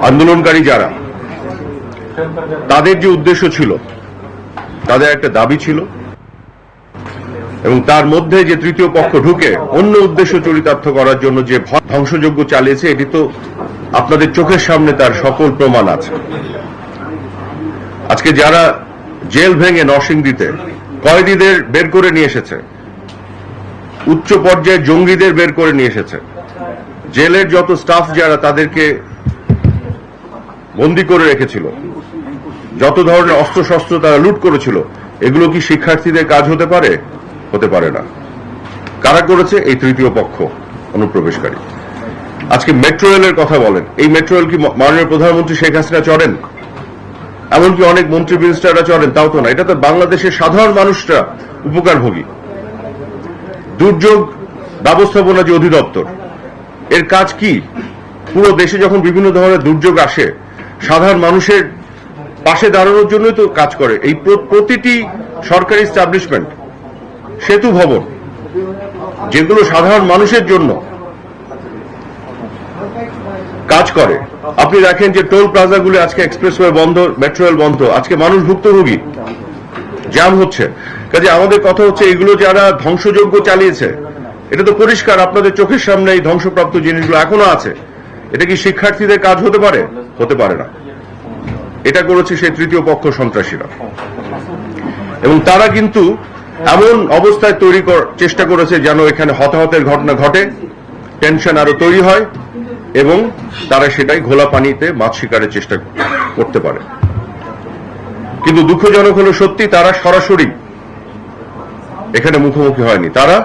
আন্দোলনকারী যারা, তাদের যে উদ্দেশ্য ছিল, তাদের একটা দাবি ছিল, এবং তার মধ্যে যে তৃতীয় পক্ষ ঢুকে অন্য উদ্দেশ্য চরিতার্থ করার জন্য যে ধ্বংসযজ্ঞ চালিয়েছে, এটি তো আপনাদের চোখের সামনে তার সকল প্রমাণ আছে। আজকে যারা জেল ভেঙে নরসিংদীতে কয়েদিদের বের করে নিয়ে এসেছে, উচ্চ পর্যায়ে জঙ্গিদের বের করে নিয়ে এসেছে, জেলের যত স্টাফ যারা তাদেরকে বন্দী করে রেখেছিল, যত ধরনের অস্ত্রশস্ত্র তারা লুট করেছিল, এগুলো কি শিক্ষার্থীদের কাজ হতে পারে? হতে পারে না। কারা করেছে? এই তৃতীয় পক্ষ, অনুপ্রবেশকারী। আজকে মেট্রো রেলের কথা বলেন, এই মেট্রো রেল কি মাননীয় প্রধানমন্ত্রী শেখ হাসিনা চড়েন? এমনকি অনেক মন্ত্রী মিনিস্টাররা চড়েন? তাও তো না। এটা তো বাংলাদেশের সাধারণ মানুষরা উপকারভোগী। দুর্যোগ ব্যবস্থাপনা যে অধিদপ্তর, এর কাজ কি? পুরো দেশে যখন বিভিন্ন ধরনের দুর্যোগ আসে, সাধারণ মানুষের পাশে দাঁড়ানোর জন্যই তো কাজ করে। এই প্রতিটি সরকারি এস্টাবলিশমেন্ট, সেতু ভবন, যেগুলো সাধারণ মানুষের জন্য কাজ করে, আপনি দেখেন যে টোল প্লাজাগুলো আজকে এক্সপ্রেসওয়ে বন্ধ, মেট্রো রেল বন্ধ, আজকে মানুষ ভুক্তভোগী, জ্যাম হচ্ছে। কাজে আমাদের কথা হচ্ছে, এগুলো যারা ধ্বংসযজ্ঞ চালিয়েছে, এটা তো পরিষ্কার আপনাদের চোখের সামনে এই ধ্বংসপ্রাপ্ত জিনিসগুলো এখনো আছে। এটা কি শিক্ষার্থীদের কাজ হতে পারে? হতে পারে না। এটা করেছে সেই তৃতীয় পক্ষ সন্ত্রাসীরা, এবং তারা কিন্তু এমন অবস্থায় তৈরি চেষ্টা করেছে যেন এখানে হতাহতের ঘটনা ঘটে, টেনশন আরো তৈরি হয়, এবং তারা সেটাই ঘোলা পানিতে মাছ শিকারের চেষ্টা করতে পারে। কিন্তু দুঃখজনক হলো সত্যি, তারা সরাসরি এখানে মুখোমুখি হয়নি। তারা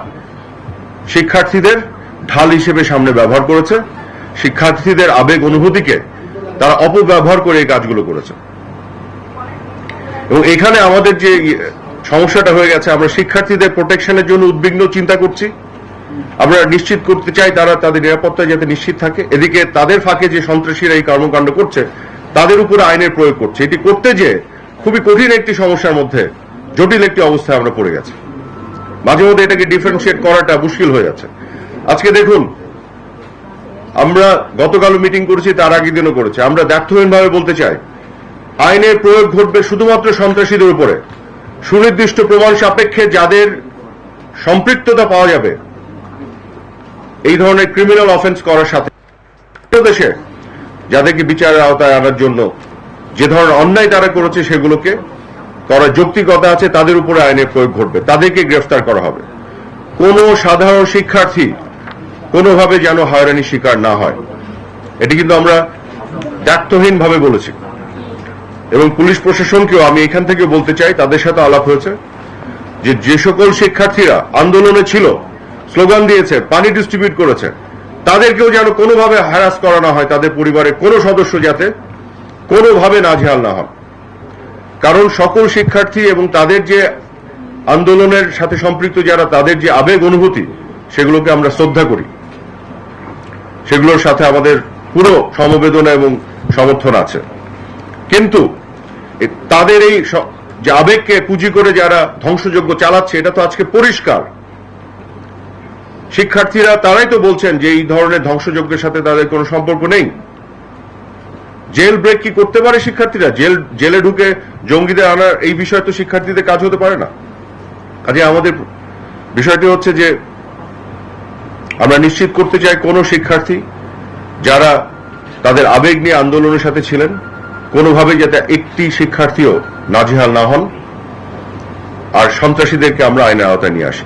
শিক্ষার্থীদের ঢাল হিসেবে সামনে ব্যবহার করেছে, শিক্ষার্থীদের আবেগ অনুভূতিকে তারা অপব্যবহার করে এই কাজগুলো করেছে। এবং এখানে আমাদের যে সমস্যাটা হয়ে গেছে, আমরা শিক্ষার্থীদের প্রোটেকশনের জন্য উদ্বিগ্ন চিন্তা করছি। আমরা নিশ্চিত করতে চাই তারা তাদের নিরাপত্তায় যাতে নিশ্চিত থাকে। এদিকে তাদের ফাঁকে যে সন্ত্রাসীরা এই কর্মকাণ্ড করছে, তাদের উপরে আইনের প্রয়োগ করছে। এটি করতে যে খুবই কঠিন একটি সমস্যার মধ্যে, জটিল একটি অবস্থায় আমরা পড়ে গেছি। মাঝে মধ্যে এটাকে ডিফারেন্সিয়েট করাটা মুশকিল হয়ে যাচ্ছে। আজকে দেখুন, আমরা গতকালও মিটিং করেছি, তার আগের দিনও করেছি। আমরা দ্ব্যর্থহীনভাবে বলতে চাই, আইনের প্রয়োগ ঘটবে শুধুমাত্র সন্ত্রাসীদের উপরে। সুনির্দিষ্ট প্রমাণ সাপেক্ষে যাদের সম্পৃক্ততা পাওয়া যাবে এই ধরনের ক্রিমিনাল অফেন্স করার সাথে, দেশে যাদেরকে বিচারের আওতায় আনার জন্য যে ধরনের অন্যায় তারা করেছে সেগুলোকে করার যৌক্তিকতা আছে, তাদের উপরে আইনের প্রয়োগ ঘটবে, তাদেরকে গ্রেফতার করা হবে। কোন সাধারণ শিক্ষার্থী কোনোভাবে যেন হয়রানির শিকার না হয়, এটি কিন্তু আমরা দ্ব্যর্থহীনভাবে বলেছি। এবং পুলিশ প্রশাসনকেও আমি এখান থেকে বলতে চাই, তাদের সাথে আলাপ হয়েছে, যে সকল শিক্ষার্থীরা আন্দোলনে ছিল, স্লোগান দিয়েছে, পানি ডিস্ট্রিবিউট করেছে, তাদেরকেও যেন কোনোভাবে হ্যারাস করা না হয়, তাদের পরিবারের কোনো সদস্য যাতে কোনোভাবে নাজেহাল না হন। কারণ সকল শিক্ষার্থী এবং তাদের যে আন্দোলনের সাথে সম্পৃক্ত যারা, তাদের যে আবেগ অনুভূতি, সেগুলোকে আমরা শ্রদ্ধা করি, সেগুলোর সাথে আমাদের পুরো সমবেদনা এবং সমর্থন আছে। কিন্তু তাদের এই যে আবেগকে পুঁজি করে যারা ধ্বংসযজ্ঞ চালাচ্ছে, এটা তো আজকে পরিষ্কার। শিক্ষার্থীরা তারাই তো বলছেন যে এই ধরনের ধ্বংসযজ্ঞের সাথে তাদের কোনো সম্পর্ক নেই। জেল ব্রেক কি করতে পারে শিক্ষার্থীরা? জেলে ঢুকে জঙ্গিদের আনার এই বিষয় তো শিক্ষার্থীদের কাজ হতে পারে না। কাজে আমাদের বিষয়টি হচ্ছে যে আমরা নিশ্চিত করতে চাই, কোনো শিক্ষার্থী যারা তাদের আবেগ নিয়ে আন্দোলনের সাথে ছিলেন, কোনোভাবে যাতে একটি শিক্ষার্থীও নাজেহাল না হন, আর সন্ত্রাসীদেরকে আমরা আইনের আওতায় নিয়ে আসি।